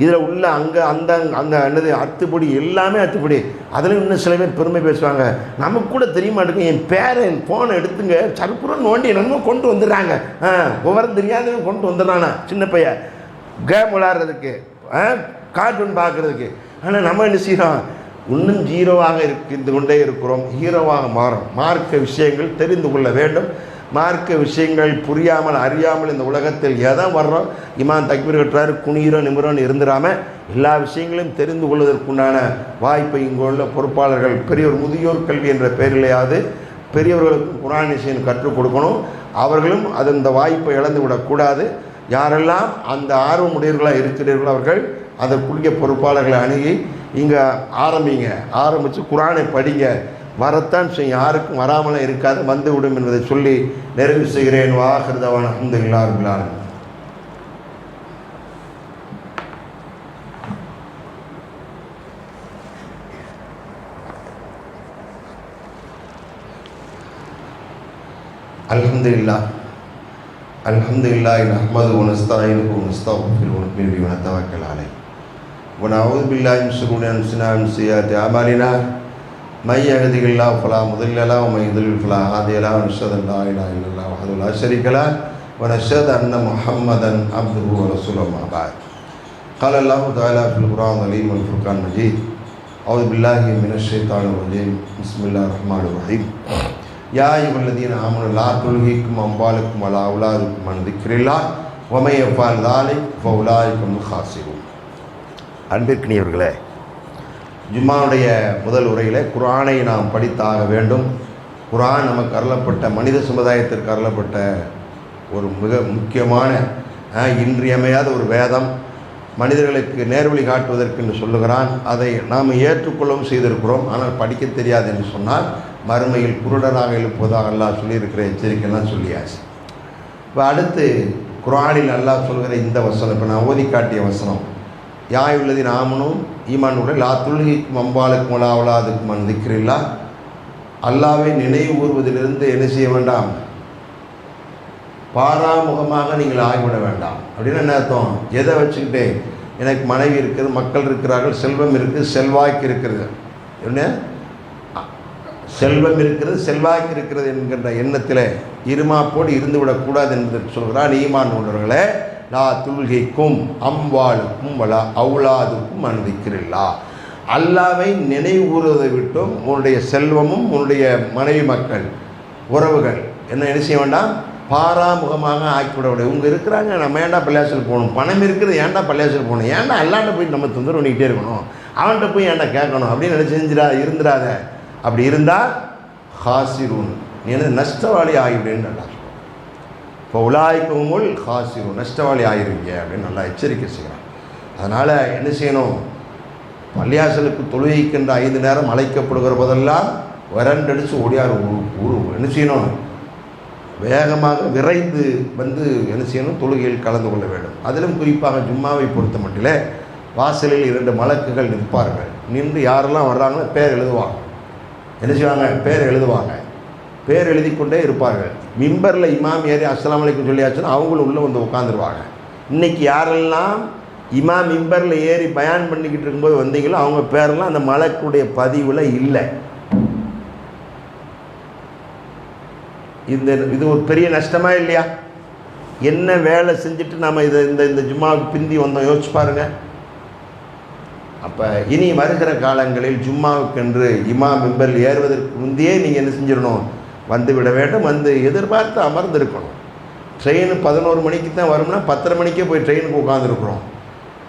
இதில் உள்ள அங்கே அந்த அந்த என்னது அத்துப்படி எல்லாமே அத்துப்படி. அதில் இன்னும் சில பேர் பெருமை பேசுவாங்க. நமக்கு கூட தெரிய மாட்டேங்க, என் பேரன் ஃபோனை எடுத்துங்க சருப்புறம் நோண்டி என்னமோ கொண்டு வந்துடுறாங்க, விவரம் தெரியாதவங்க கொண்டு வந்துடுறானா சின்ன பையன் கேம் விளாட்றதுக்கு, கார்ட்டூன் பார்க்குறதுக்கு. ஆனால் நம்ம என்ன செய்கிறோம்? இன்னும் ஜீரோவாக இருந்து கொண்டே இருக்கிறோம். ஹீரோவாக மாறும். மார்க்க விஷயங்கள் தெரிந்து கொள்ள வேண்டும். மார்க்க விஷயங்கள் புரியாமல் அறியாமல் இந்த உலகத்தில் எதை வர்றோம், இமாம் தக்பீர் கட்டுறாரு குனிகிறோம் நிமிரோன்னு இருந்துடாமல் எல்லா விஷயங்களையும் தெரிந்து கொள்வதற்குண்டான வாய்ப்பை இங்கு உள்ள பொறுப்பாளர்கள் பெரியவர் முதியோர் கல்வி என்ற பெயரிலேயாவது பெரியவர்களுக்கும் குர்ஆன் விஷயம் கற்றுக் கொடுக்கணும். அவர்களும் அது இந்த வாய்ப்பை இழந்து விடக்கூடாது. யாரெல்லாம் அந்த ஆர்வமுடையவர்களாக இருக்கிறீர்களோ அவர்கள் அதற்குரிய பொறுப்பாளர்களை அணுகி இங்கே ஆரம்பித்து குர்ஆனை படிங்க. வரத்தான் செய்யும், யாருக்கும் வராமலாம் இருக்காது, வந்து விடும் என்பதை சொல்லி நிறைவு செய்கிறேன். வாஹிர் தவானா அல்ஹம்துலில்லாஹி ரப்பில் ஆலமீன். அல்ஹம்துலில்லாஹி நஹ்மதுஹு வ நஸ்தஈனுஹு வ நஸ்தக்ஃபிருஹு வ நு'மினு பிஹி வ நதவக்கலு அலைஹி வ நஅஊது பில்லாஹி மின் ஷுரூரி அன்ஃபுஸினா வ மின் ஸய்யிஆத்தி அஅமாலினா மை யஹ்திஹில்லாஹு ஃபலா முதில்ல லஹு வ மை யுضلل ஃபலா ஹாதிய லஹு. நஷ்ஹது அன் லா இலாஹா இல்லல்லாஹு வஹ்தஹு லா ஷரீக லஹு வ நஷ்ஹது அன்ன முஹம்மதன் அப்துஹு வ ரசூலுஹு. அம்மா பஅத். قال الله تعالى في القرآن العظيم والفرقان المجيد أعوذ بالله من الشيطان الرجيم بسم الله الرحمن الرحيم يا أيها الذين آمنوا لا تلهكم أموالكم ولا أولادكم عن ذكر الله ومن يفعل ذلك فأولئك هم الخاسرون. அன்பிற்கினியவர்களே, ஜும்மாவுடைய முதல் உரையில் குர்ஆனை நாம் படித்தாக வேண்டும். குர்ஆன் நமக்கு அருளப்பட்ட மனித சமுதாயத்திற்கு அருளப்பட்ட ஒரு மிக முக்கியமான இன்றியமையாத ஒரு வேதம். மனிதர்களுக்கு நேர்வழி காட்டுவதற்கு என்று சொல்லுகிறான். அதை நாம் ஏற்றுக்கொள்ளவும் செய்திருக்கிறோம். ஆனால் படிக்க தெரியாது என்று சொன்னால் மறுமையில் குருடராக எழுப்புவதாக அல்லாஹ் சொல்லியிருக்கிற எச்சரிக்கைலாம் சொல்லியாச்சு. இப்போ அடுத்து குர்ஆனில் அல்லாஹ் சொல்கிற இந்த வசனம், இப்போ நான் ஓதி காட்டிய வசனம், யா அய்யுஹல்லதீன ஆமனூ ஈமான் உள்ள லா துல்ஹிக்கும் அம்வாலுக்கும் வலா அவுலாதுக்கும் அன் திக்ரில்லாஹ், அல்லாஹ்வை நினைவு கூறுவதிலிருந்து என்ன செய்ய வேண்டாம், பாராமுகமாக நீங்கள் ஆகிவிட வேண்டாம். அப்படின்னு என்ன அர்த்தம்? எதை வச்சுக்கிட்டே எனக்கு மனைவி இருக்குது, மக்கள் இருக்கிறார்கள், செல்வம் இருக்குது, செல்வாய்க்கு இருக்கிறது, என்ன செல்வம் இருக்கிறது செல்வாய்க்கு இருக்கிறது என்கின்ற எண்ணத்தில் இருமாப்போடு இருந்து விடக்கூடாது என்று சொல்கிறான். ஈமான் உள்ளவர்களே, லா துல்ஹிக்கும் அம்வாலுக்கும் வலா அவுலாதுக்கும் அன் திக்ரில்லாஹ், அல்லாஹ்வை நினைவு கூறுவதை விட்டும் உன்னுடைய செல்வமும் உன்னுடைய மனைவி மக்கள் உறவுகள் என்ன செய்ய வேண்டாம், பாராமுகமாக ஆக்கிவிட முடியாது. இவங்க இருக்கிறாங்க, நம்ம ஏன்டா பள்ளியாசல் போகணும், பணம் இருக்குது ஏன்டா பள்ளியாசல் போகணும், ஏன்டா அல்லாண்ட போய் நம்ம தொந்தரவு பண்ணிக்கிட்டே இருக்கணும், அவன்கிட்ட போய் ஏன்டா கேட்கணும் அப்படின்னு இருந்துடாத. அப்படி இருந்தால் ஹாசிரூன், நீ என்ன நஷ்டவாளி ஆகிவிடுன்னு நல்லா சொல்லுவோம். இப்போ உலாய்க்குமுல் ஹாசிரூன், நஷ்டவாளி ஆகிருவீங்க அப்படின்னு நல்லா எச்சரிக்கை செய்கிறான். அதனால் என்ன செய்யணும், பள்ளியாசலுக்கு தொழுகைக்கின்ற 5 நேரம் அழைக்கப்படுகிற போதெல்லாம் வறண்டடிச்சு ஓடியார் என்ன செய்யணும், வேகமாக விரைந்து வந்து என்ன செய்யணும், தொழுகையில் கலந்து கொள்ள வேண்டும். அதிலும் குறிப்பாக ஜும்மாவை பொறுத்த மட்டில் வாசலில் 2 மலக்குகள் நிற்பார்கள். நின்று யாரெல்லாம் வர்றாங்களோ பேர் எழுதுவாங்க. என்ன செய்வாங்க, பேர் எழுதுவாங்க. பேர் எழுதி கொண்டே இருப்பார்கள். மிம்பரில் இமாம் ஏறி அஸ்ஸலாமு அலைக்கும் சொல்லியாச்சுன்னா அவங்களும் உள்ளே வந்து உட்காந்துருவாங்க. இன்றைக்கி யாரெல்லாம் இமாம் மிம்பரில் ஏறி பயான் பண்ணிக்கிட்டு இருக்கும்போது வந்தீங்களோ அவங்க பேரெல்லாம் அந்த மலக்குடைய பதிவில் இல்லை. இது ஒரு பெரிய நஷ்டமா இல்லையா? என்ன வேலை செஞ்சுட்டு நம்ம இந்த ஜும்மாவுக்கு பிந்தி வந்தோம், யோசிச்சு பாருங்கள். அப்போ இனி வருகிற காலங்களில் ஜும்மாவுக்கென்று இமாம் மிம்பரில் ஏறுவதற்கு முந்தையே நீங்கள் என்ன செஞ்சிடணும், வந்து விட வேண்டும். வந்து எதிர்பார்த்து அமர்ந்திருக்கணும். ட்ரெயின் 11 மணிக்கு தான் வரும்னா 10:30 மணிக்கே போய் ட்ரெயினுக்கு உட்காந்துருக்குறோம்.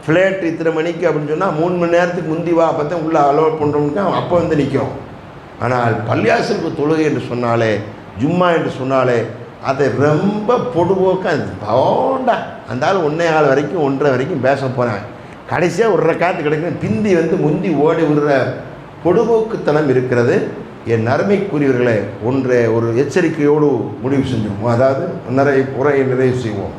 ஃப்ளைட் இத்தனை மணிக்கு அப்படின்னு சொன்னால் 3 மணி நேரத்துக்கு முந்தி வா, அப்போ தான் உள்ளே அலோட் பண்ணுறோம்னா அப்போ வந்து நிற்கும். ஆனால் பள்ளியாசலுக்கு தொழுகை என்று சொன்னாலே, ஜும்மா என்று சொன்னாலே அதை ரொம்ப பொடுபோக்காக பவுண்டா அந்த ஆள் 1:15 வரைக்கும் 1:30 வரைக்கும் பேச போகிறேன், கடைசியாக ஒரு காற்று கிடைக்கும், பிந்தி வந்து முந்தி ஓடி விடுற பொடுபோக்குத்தனம் இருக்கிறது. என் அருமைக்குரியவர்களை ஒரு எச்சரிக்கையோடு முடிவு செஞ்சுருவோம். அதாவது உரையை நிறைவு செய்வோம்.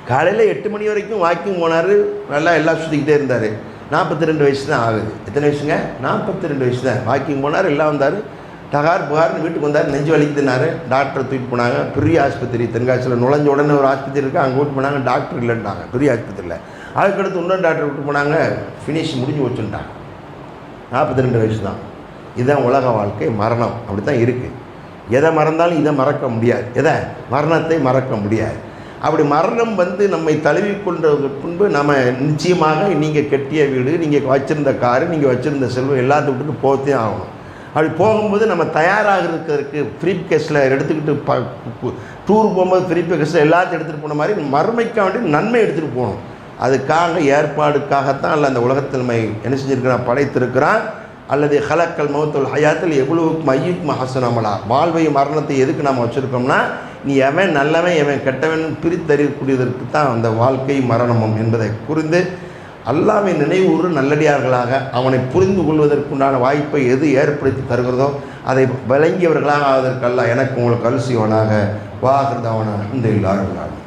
காலையில் 8 மணி வரைக்கும் வாக்கிங் போனார், நல்லா எல்லாம் சுற்றிக்கிட்டே இருந்தார். 42 வயசு தான் ஆகுது. எத்தனை வயசுங்க? 42 வயசு தான். வாக்கிங் போனார், எல்லாம் வந்தார், புகார்னு வீட்டுக்கு வந்தார், நெஞ்சு வலிக்குதுனாரு. டாக்டரை தூக்கிட்டு போனாங்க. பெரிய ஆஸ்பத்திரி, தென்காசியில் நுழைஞ்ச உடனே ஒரு ஆஸ்பத்திரி இருக்குது, அங்கே கூட்டு போனாங்க. டாக்டர் இல்லைன்ட்டாங்க, பெரிய ஆஸ்பத்திரியில். அதுக்கடுத்து இன்னொரு டாக்டர் விட்டு போனாங்க, ஃபினிஷ் முடிஞ்சு வச்சுட்டாங்க. 42 வயசு தான். இதுதான் உலக வாழ்க்கை, மரணம் அப்படி தான் இருக்குது. எதை மறந்தாலும் இதை மறக்க முடியாது, மரணத்தை மறக்க முடியாது. அப்படி மரணம் நம்மை தழுவிக்கொண்ட பின்பு நம்ம நிச்சயமாக நீங்கள் கட்டிய வீடு, நீங்கள் வச்சுருந்த காரு, நீங்கள் வச்சுருந்த செல்வம் எல்லாத்தையும் விட்டுட்டு போகத்தே ஆகணும். அப்படி போகும்போது நம்ம தயாராக இருக்கிறதுக்கு ஃப்ரீப் கேஸில் எடுத்துக்கிட்டு டூர் போகும்போது ஃப்ரீப் கேஸில் எல்லாத்தையும் எடுத்துகிட்டு போன மாதிரி மறுமைக்காக வேண்டி நன்மை எடுத்துகிட்டு போகணும். அதுக்காக ஏற்பாடுக்காகத்தான் அல்ல அந்த உலகத்தில் நம்ம என்ன செஞ்சுருக்கிறான், படைத்திருக்கிறான். அல்லது ஹலக்கல் மௌத்துல் ஹயாத்தில் எவ்வளவுக்கும் ஐயுக்கும் ஹசனமலா, வாழ்வையும் மரணத்தை எதுக்கு நாம் வச்சுருக்கோம்னா, நீ எவன் நல்லவன் எவன் கெட்டவன் பிரித்தறியக்கூடியதற்கு தான் அந்த வாழ்க்கை மரணமும் என்பதை புரிந்து அல்லாஹ்வை நினைவுறு நல்லடியார்களாக அவனை புரிந்து கொள்வதற்குண்டான வாய்ப்பை எது ஏற்படுத்தி தருகிறதோ அதை விளங்கியவர்களாக ஆவதற்கு அல்லாஹ் எனக்கு உங்களுக்கு அருள் செய்வானாக. வாஹிர் தஅவானா அல்ஹம்துலில்லாஹி ரப்பில் ஆலமீன்.